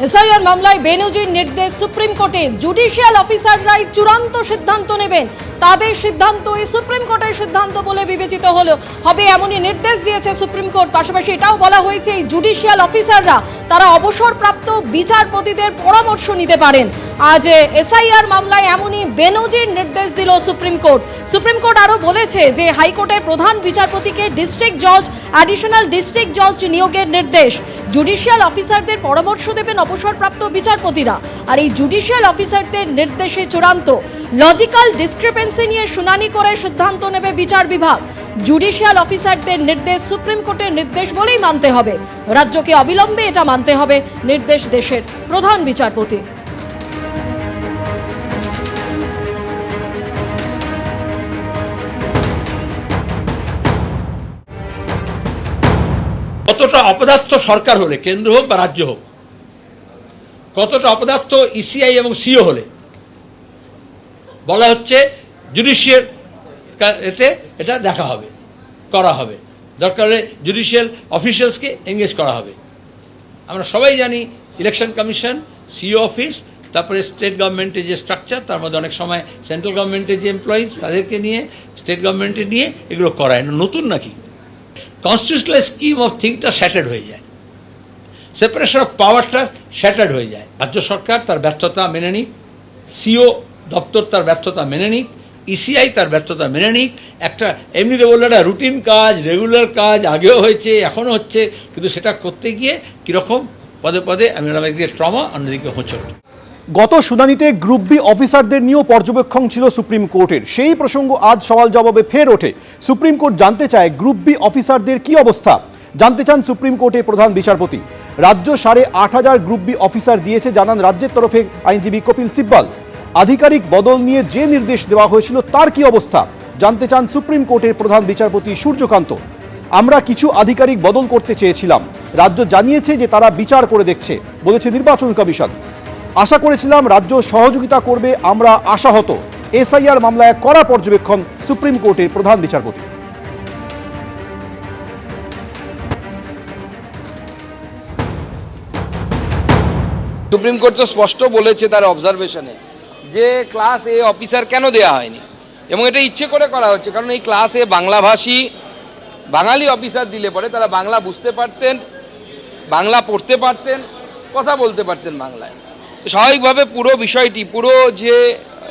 SIR মামলায় বেনজির নির্দেশ supreme কোর্টে, জুডিশিয়াল অফিসাররাই চূড়ান্ত সিদ্ধান্ত নেবেন। তাদের সিদ্ধান্তই সুপ্রিম কোর্টের সিদ্ধান্ত বলে বিবেচিত হবে এমনই নির্দেশ দিয়েছে সুপ্রিম কোর্ট। পাশাপাশি এটাও বলা হয়েছে এই জুডিশিয়াল অফিসাররা তারা অবসরপ্রাপ্ত বিচারপতিদের পরামর্শ নিতে পারেন। আজ এসআইআর মামলায় এমনই বেনজির নির্দেশ দিল সুপ্রিম কোর্ট। সুপ্রিম কোর্ট আরও বলেছে যে হাইকোর্টের প্রধান বিচারপতিকে ডিস্ট্রিক্ট জজ, অ্যাডিশনাল ডিস্ট্রিক্ট জজ নিয়োগের নির্দেশ। জুডিশিয়াল অফিসারদের পরামর্শ দেবেন অবসরপ্রাপ্ত বিচারপতিরা। আর এই জুডিশিয়াল অফিসারদের নির্দেশে চূড়ান্ত লজিক্যাল ডিসক্রিপেন্সি নিয়ে শুনানি করে সিদ্ধান্ত নেবে বিচার বিভাগ। জুডিশিয়াল অফিসারদের নির্দেশ সুপ্রিম কোর্টের নির্দেশ বলেই মানতে হবে। রাজ্যকে অবিলম্বে এটা মানতে হবে নির্দেশ দেশের প্রধান বিচারপতি। কতটা অপদার্থ সরকার হলে, কেন্দ্র হোক বা রাজ্য হোক, কতটা অপদার্থ ইসিআই এবং সিও হলে বলা হচ্ছে জুডিশিয়াল এতে এটা দেখা হবে, করা হবে, দরকার হলে জুডিশিয়াল অফিসিয়ালসকে এঙ্গেজ করা হবে। আমরা সবাই জানি ইলেকশন কমিশন, সিও অফিস, তারপরে স্টেট গভর্নমেন্টের যে স্ট্রাকচার, তার মধ্যে অনেক সময় সেন্ট্রাল গভর্নমেন্টের যে এমপ্লয়িজ তাদেরকে নিয়ে, স্টেট গভর্নমেন্টের নিয়ে এগুলো করায়। নতুন নাকি? কনস্টিটিউশনাল স্কিম অফ থিংসটা শ্যাটার্ড হয়ে যায়, সেপারেশন অফ পাওয়ারটা শ্যাটার্ড হয়ে যায়। রাজ্য সরকার তার ব্যর্থতা মেনে নিক, সিও দপ্তর তার ব্যর্থতা মেনে নিক, ইসিআই তার ব্যর্থতা মেনে নিক। একটা এমনিতে বললে একটা রুটিন কাজ, রেগুলার কাজ, আগেও হয়েছে, এখনও হচ্ছে, কিন্তু সেটা করতে গিয়ে কীরকম পদে পদে একদিকে ট্রমা, অন্যদিকে হোঁচট। গত শুনানিতে গ্রুপ বি অফিসারদের নিয়েও পর্যবেক্ষণ ছিল সুপ্রিম কোর্টের। সেই প্রসঙ্গ আজ সওয়াল জবাবে ফের ওঠে। সুপ্রিম কোর্ট জানতে চায় গ্রুপ বি অফিসারদের কি অবস্থা। জানতে চান সুপ্রিম কোর্টের প্রধান বিচারপতি। রাজ্য 8,500 গ্রুপ বি অফিসার দিয়েছে, জানান রাজ্যের তরফে আইনজীবী কপিল সিব্বল। আধিকারিক বদল নিয়ে যে নির্দেশ দেওয়া হয়েছিল তার কি অবস্থা জানতে চান সুপ্রিম কোর্টের প্রধান বিচারপতি সূর্যকান্ত। আমরা কিছু আধিকারিক বদল করতে চেয়েছিলাম, রাজ্য জানিয়েছে যে তারা বিচার করে দেখছে, বলেছে নির্বাচন কমিশন। আশা করেছিলাম রাজ্য সহযোগিতা করবে, আমরা আশাহত। এসআইআর মামলায় কড়া পর্যবেক্ষণ সুপ্রিম কোর্টের প্রধান বিচারপতি। সুপ্রিম কোর্ট তো স্পষ্ট বলেছে তার অবজারভেশনে যে ক্লাস এ অফিসার কেন দেয়া হয়নি, এবং এটা ইচ্ছে করে করা হচ্ছে। কারণ এই ক্লাস এ বাংলাভাষী বাঙালি অফিসার দিলে পরে তারা বাংলা বুঝতে পারতেন, বাংলা পড়তে পারতেন, কথা বলতে পারতেন বাংলায়। স্বাভাবিকভাবে পুরো বিষয়টি, পুরো যে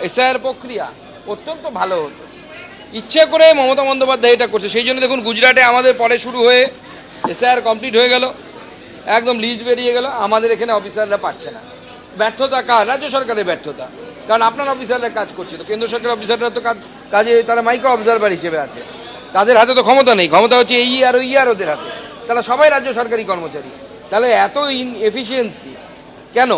এসআইআর প্রক্রিয়া অত্যন্ত ভালো হতো। ইচ্ছে করে মমতা বন্দ্যোপাধ্যায় এটা করছে। সেই জন্য দেখুন গুজরাটে আমাদের পরে শুরু হয়ে এসআইআর কমপ্লিট হয়ে গেল, একদম লিস্ট বেরিয়ে গেল, আমাদের এখানে অফিসাররা পাচ্ছে না। ব্যর্থতা কার? রাজ্য সরকারের ব্যর্থতা। কারণ আপনার অফিসাররা কাজ করছে, তো কেন্দ্র সরকারের অফিসাররা তো কাজে তারা মাইক্রো অবজারভার হিসেবে আছে, তাদের হাতে তো ক্ষমতা নেই। ক্ষমতা হচ্ছে এই আর ওই আর ওদের হাতে। তারা সবাই রাজ্য সরকারি কর্মচারী, তাহলে এত ইনএফিসিয়েন্সি কেন?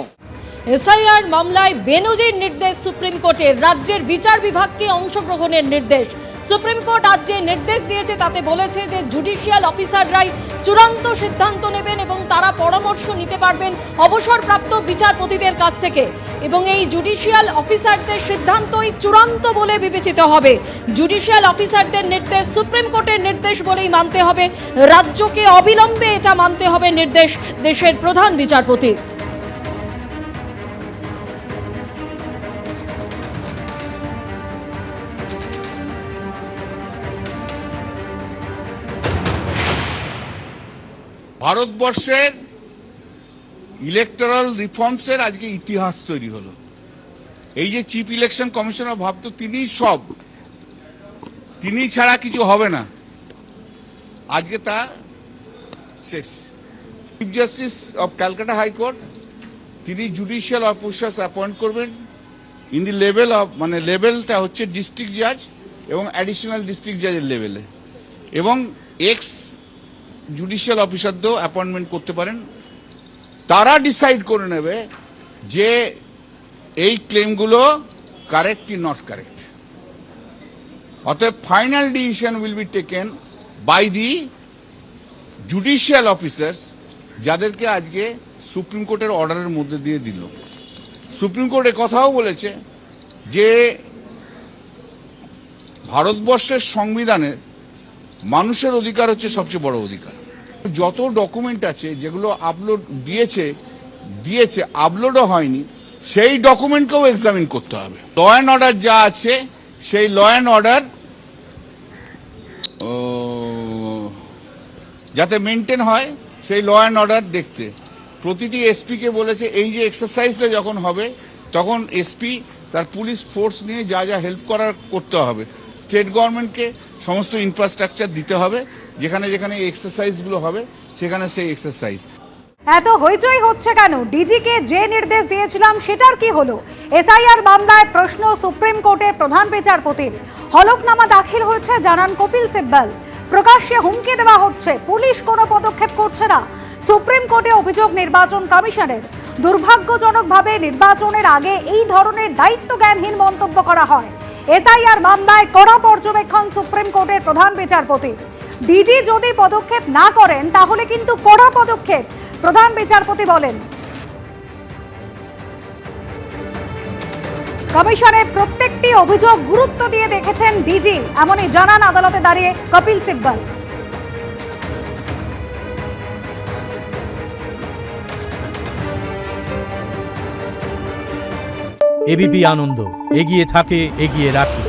এসআইআর মামলায় বেনজির নির্দেশ সুপ্রিম কোর্টের, রাজ্যের বিচার বিভাগকে অংশগ্রহণের নির্দেশ। সুপ্রিম কোর্ট আজ যে নির্দেশ দিয়েছে তাতে বলেছে যে জুডিশিয়াল অফিসাররাই চূড়ান্ত সিদ্ধান্ত নেবেন এবং তারা পরামর্শ নিতে পারবেন অবসরপ্রাপ্ত বিচারপতিদের কাছ থেকে, এবং এই জুডিশিয়াল অফিসারদের সিদ্ধান্তই চূড়ান্ত বলে বিবেচিত হবে। জুডিশিয়াল অফিসারদের নির্দেশ সুপ্রিম কোর্টের নির্দেশ বলেই মানতে হবে। রাজ্যকে অবিলম্বে এটা মানতে হবে নির্দেশ দেশের প্রধান বিচারপতি। ভারতবর্ষের ইলেকটোরাল রিফর্মসের আজকে ইতিহাস তৈরি হলো। এই যে চিফ ইলেকশন কমিশনার ভাবতো তিনি ছাড়া কিছু হবে না, আজকে তা শেষ। Chief justice of Calcutta high court তিনি জুডিশিয়াল অফিসার্স অ্যাপয়েন্ট করবেন ইন দি লেভেল অফ, মানে লেভেলটা হচ্ছে ডিস্ট্রিক্ট জাজ এবং অ্যাডিশনাল ডিস্ট্রিক্ট জাজের লেভেলে, এবং এক্স জুডিশিয়াল অফিসারদেরও অ্যাপয়েন্টমেন্ট করতে পারেন। তারা ডিসাইড করে নেবে যে এই ক্লেমগুলো কারেক্ট কি নট কারেক্ট। অতএব final decision will be taken by the judicial officers, যাদেরকে আজকে সুপ্রিম কোর্টের অর্ডারের মধ্যে দিয়ে দিল। সুপ্রিম কোর্ট কথাও বলেছে যে ভারতবর্ষের সংবিধানে মানুষের অধিকার হচ্ছে সবচেয়ে বড় অধিকার। যত ডকুমেন্ট আছে যেগুলো আপলোড দিয়েছে দিয়েছে আপলোডও হয়নি, সেই ডকুমেন্টকেও এক্সামিন করতে হবে। ল অ্যান্ড অর্ডার যা আছে সেই ল অ্যান্ড অর্ডার যাতে মেনটেন হয়, সেই ল অ্যান্ড অর্ডার দেখতে প্রতিটি এসপিকে বলেছে এই যে এক্সারসাইজটা যখন হবে তখন এসপি তার পুলিশ ফোর্স নিয়ে যা যা হেল্প করার করতে হবে। স্টেট গভর্নমেন্টকে সমস্ত ইনফ্রাস্ট্রাকচার দিতে হবে, যেখানে যেখানে এই এক্সারসাইজগুলো হবে সেখানে সেই এক্সারসাইজ। এত হইচই হচ্ছে কেন? ডিজিকে যে নির্দেশ দিয়েছিলাম সেটার কি হলো? এসআইআর মামলায় প্রশ্ন সুপ্রিম কোর্টের প্রধান বিচারপতির। হলফনামা দাখিল হয়েছে জানান কপিল সিব্বল। প্রকাশ্যে হুমকি দেওয়া হচ্ছে, পুলিশ কোনো পদক্ষেপ করছে না। সুপ্রিম কোর্টে অভিযোগ নির্বাচন কমিশনের। দুর্ভাগ্যজনকভাবে নির্বাচনের আগে এই ধরনের দায়িত্বজ্ঞানহীন মন্তব্য করা হয়। এসআইআর মামলায় কড়া পর্যবেক্ষণ সুপ্রিম কোর্টের প্রধান বিচারপতির। ডিজি যদি পদক্ষেপ না করেন তাহলে কিন্তু কড়া পদক্ষেপ, প্রধান বিচারপতি বলেন। কমিশনের প্রত্যেকটি অভিযোগ গুরুত্ব দিয়ে দেখেছেন ডিজি, এমনই জানান আদালতে দাঁড়িয়ে কপিল সিব্বল। এবিপি আনন্দ এগিয়ে থাকে, এগিয়ে রাখে।